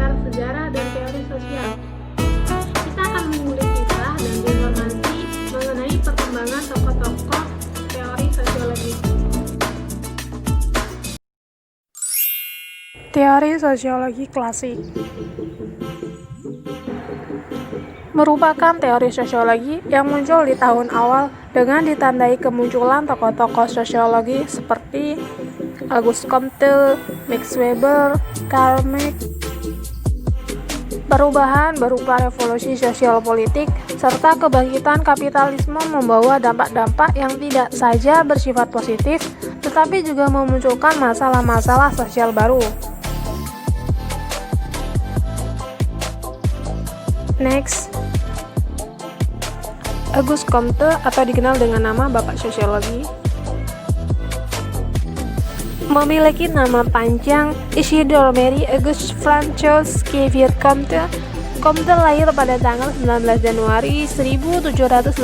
seputar sejarah dan teori sosial. Kita akan mengulik kisah dan informasi mengenai perkembangan tokoh-tokoh teori sosiologi. Teori sosiologi klasik merupakan teori sosiologi yang muncul di tahun awal dengan ditandai kemunculan tokoh-tokoh sosiologi seperti Auguste Comte, Max Weber, Karl Marx. Perubahan berupa revolusi sosial politik serta kebangkitan kapitalisme membawa dampak-dampak yang tidak saja bersifat positif, tetapi juga memunculkan masalah-masalah sosial baru. Next, Auguste Comte atau dikenal dengan nama Bapak Sosiologi memiliki nama panjang Isidore Marie Auguste François Xavier Comte. Comte lahir pada tanggal 19 Januari 1789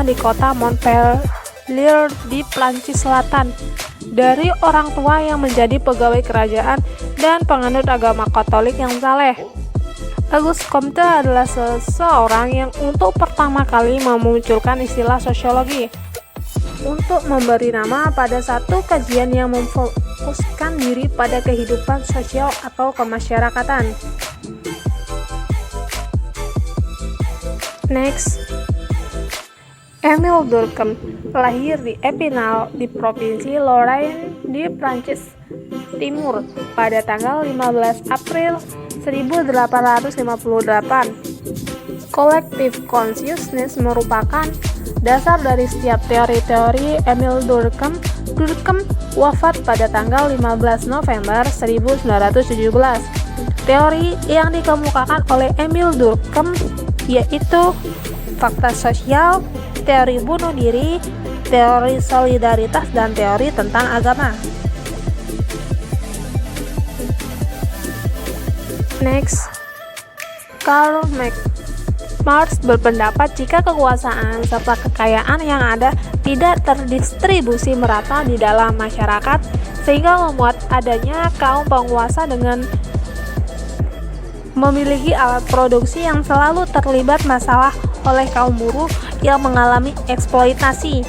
di kota Montpellier di Prancis Selatan dari orang tua yang menjadi pegawai kerajaan dan penganut agama Katolik yang saleh. Auguste Comte adalah seseorang yang untuk pertama kali memunculkan istilah sosiologi untuk memberi nama pada satu kajian yang memfokuskan diri pada kehidupan sosial atau kemasyarakatan. Next, Émile Durkheim lahir di Epinal di Provinsi Lorraine di Prancis Timur pada tanggal 15 April 1858. Collective consciousness merupakan dasar dari setiap teori-teori Émile Durkheim. Durkheim wafat pada tanggal 15 November 1917. Teori yang dikemukakan oleh Émile Durkheim yaitu fakta sosial, teori bunuh diri, teori solidaritas, dan teori tentang agama. Next, Karl Marx berpendapat jika kekuasaan serta kekayaan yang ada tidak terdistribusi merata di dalam masyarakat, sehingga membuat adanya kaum penguasa dengan memiliki alat produksi yang selalu terlibat masalah oleh kaum buruh yang mengalami eksploitasi.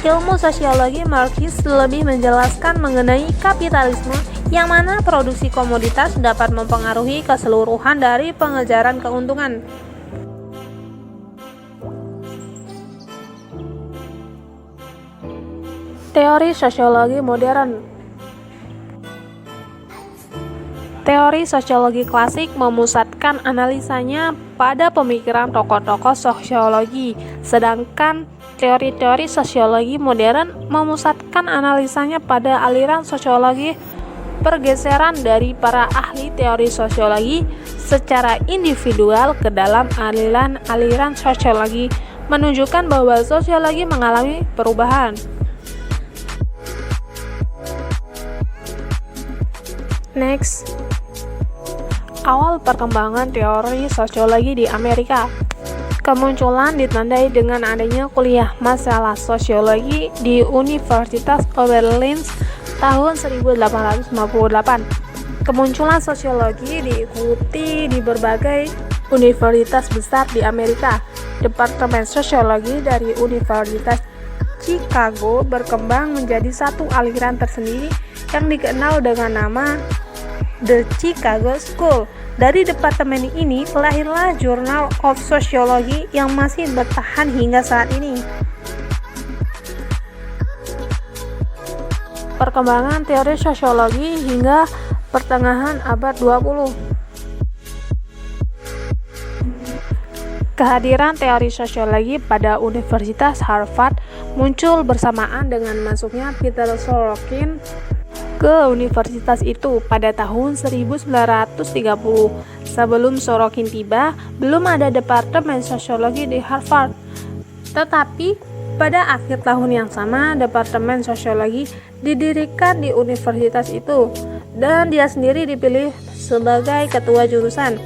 Ilmu sosiologi Marxis lebih menjelaskan mengenai kapitalisme, yang mana produksi komoditas dapat mempengaruhi keseluruhan dari pengejaran keuntungan. Teori sosiologi modern. Teori sosiologi klasik memusatkan analisanya pada pemikiran tokoh-tokoh sosiologi, sedangkan teori-teori sosiologi modern memusatkan analisanya pada aliran sosiologi. Pergeseran dari para ahli teori sosiologi secara individual ke dalam aliran sosiologi menunjukkan bahwa sosiologi mengalami perubahan. Next, awal perkembangan teori sosiologi di Amerika. Kemunculan ditandai dengan adanya kuliah masalah sosiologi di Universitas Oberlin tahun 1858. Kemunculan sosiologi diikuti di berbagai universitas besar di Amerika. Departemen Sosiologi dari Universitas Chicago berkembang menjadi satu aliran tersendiri yang dikenal dengan nama The Chicago School. Dari departemen ini lahirlah Journal of Sociology yang masih bertahan hingga saat ini. Perkembangan teori sosiologi hingga pertengahan abad 20. Kehadiran teori sosiologi pada Universitas Harvard muncul bersamaan dengan masuknya Peter Sorokin ke universitas itu pada tahun 1930. Sebelum Sorokin tiba, belum ada departemen sosiologi di Harvard. Tetapi pada akhir tahun yang sama, departemen sosiologi didirikan di universitas itu dan dia sendiri dipilih sebagai ketua jurusan.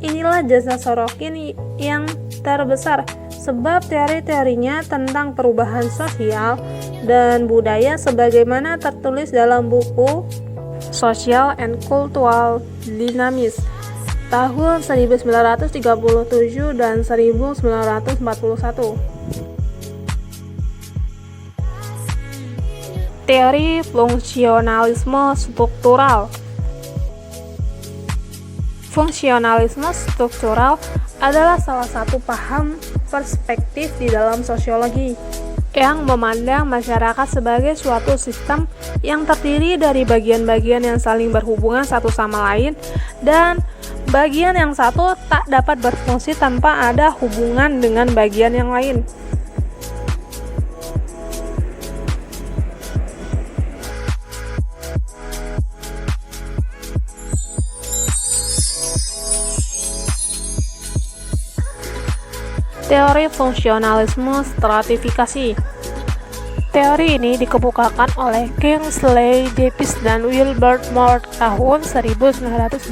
Inilah jasa Sorokin yang terbesar, sebab teori-teorinya tentang perubahan sosial dan budaya sebagaimana tertulis dalam buku Social and Cultural Dynamics tahun 1937 dan 1941. Teori fungsionalisme struktural. Fungsionalisme struktural adalah salah satu paham perspektif di dalam sosiologi yang memandang masyarakat sebagai suatu sistem yang terdiri dari bagian-bagian yang saling berhubungan satu sama lain, dan bagian yang satu tak dapat berfungsi tanpa ada hubungan dengan bagian yang lain. Teori fungsionalisme stratifikasi. Teori ini dikemukakan oleh Kingsley Davis dan Wilbert Moore tahun 1945.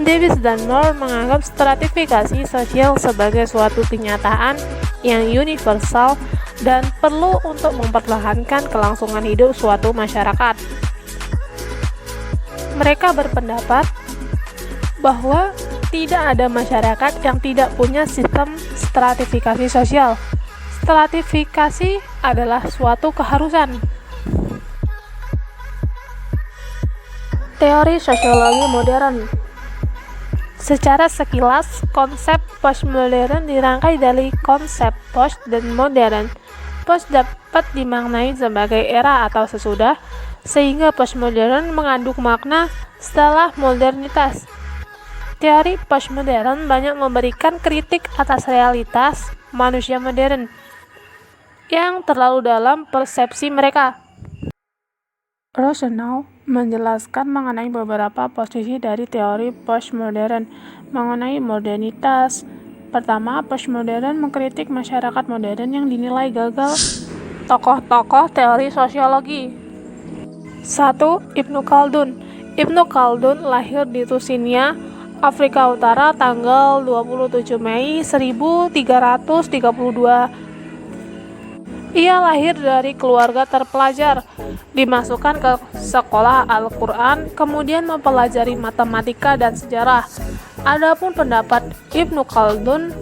Davis dan Moore menganggap stratifikasi sosial sebagai suatu kenyataan yang universal dan perlu untuk mempertahankan kelangsungan hidup suatu masyarakat. Mereka berpendapat bahwa tidak ada masyarakat yang tidak punya sistem stratifikasi sosial. Stratifikasi adalah suatu keharusan. Teori sosiologi modern. Secara sekilas, konsep postmodern dirangkai dari konsep post dan modern. Post dapat dimaknai sebagai era atau sesudah, sehingga postmodern mengandung makna setelah modernitas. Teori postmodern banyak memberikan kritik atas realitas manusia modern yang terlalu dalam persepsi mereka. Rosenau menjelaskan mengenai beberapa posisi dari teori postmodern mengenai modernitas. Pertama, postmodern mengkritik masyarakat modern yang dinilai gagal. Tokoh-tokoh teori sosiologi. 1. Ibnu Khaldun. Ibnu Khaldun lahir di Tusinia, Afrika Utara tanggal 27 Mei 1332. Ia lahir dari keluarga terpelajar, dimasukkan ke sekolah Al-Quran, kemudian mempelajari matematika dan sejarah. Adapun pendapat Ibnu Khaldun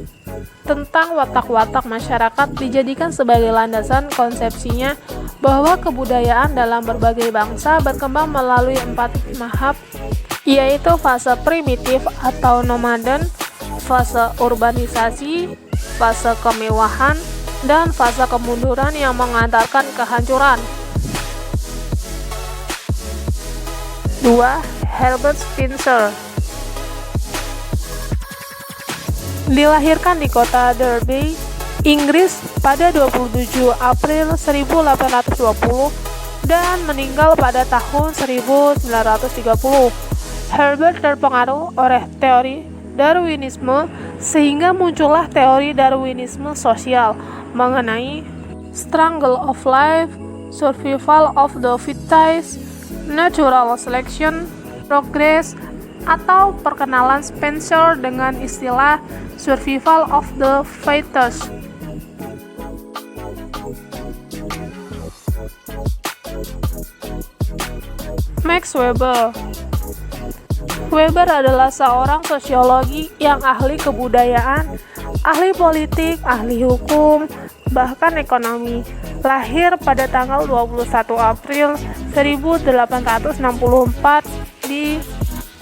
tentang watak-watak masyarakat dijadikan sebagai landasan konsepsinya bahwa kebudayaan dalam berbagai bangsa berkembang melalui 4 tahap, yaitu fase primitif atau nomaden, fase urbanisasi, fase kemewahan, dan fase kemunduran yang mengantarkan kehancuran. 2. Herbert Spencer. Dilahirkan di kota Derby, Inggris pada 27 April 1820 dan meninggal pada tahun 1930. Herbert terpengaruh oleh teori Darwinisme sehingga muncullah teori Darwinisme sosial mengenai struggle of life, survival of the fittest, natural selection, progress, atau perkenalan Spencer dengan istilah survival of the fittest. Max Weber. Weber adalah seorang sosiologi yang ahli kebudayaan, ahli politik, ahli hukum, bahkan ekonomi. Lahir pada tanggal 21 April 1864 di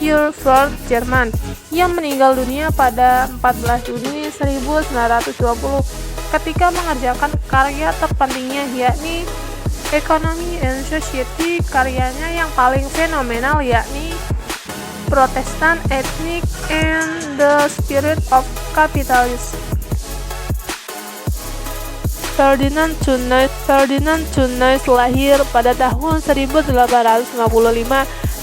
Erfurt, Jerman. Ia meninggal dunia pada 14 Juni 1920 ketika mengerjakan karya terpentingnya, yakni Economy and Society. Karyanya yang paling fenomenal yakni Protestant Ethnic and the Spirit of Capitalism. Ferdinand Tönnies lahir pada tahun 1855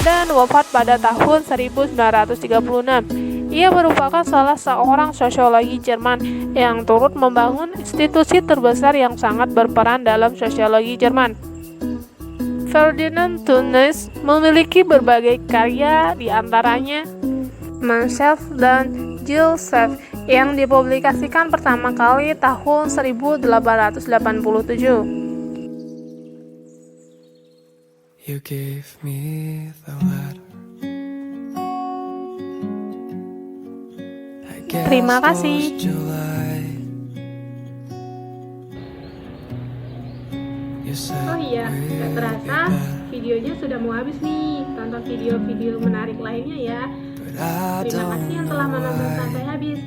dan wafat pada tahun 1936. Ia merupakan salah seorang sosiologi Jerman yang turut membangun institusi terbesar yang sangat berperan dalam sosiologi Jerman. Ferdinand Tönnies memiliki berbagai karya, di antaranya Myself dan Joseph yang dipublikasikan pertama kali tahun 1887. You gave me the letter. I guess Terima kasih. those July. You said Oh iya, we'd gak be terasa back, videonya sudah mau habis nih. Tonton video-video menarik lainnya ya. but I Terima kasih yang don't telah know menonton why. sampai habis.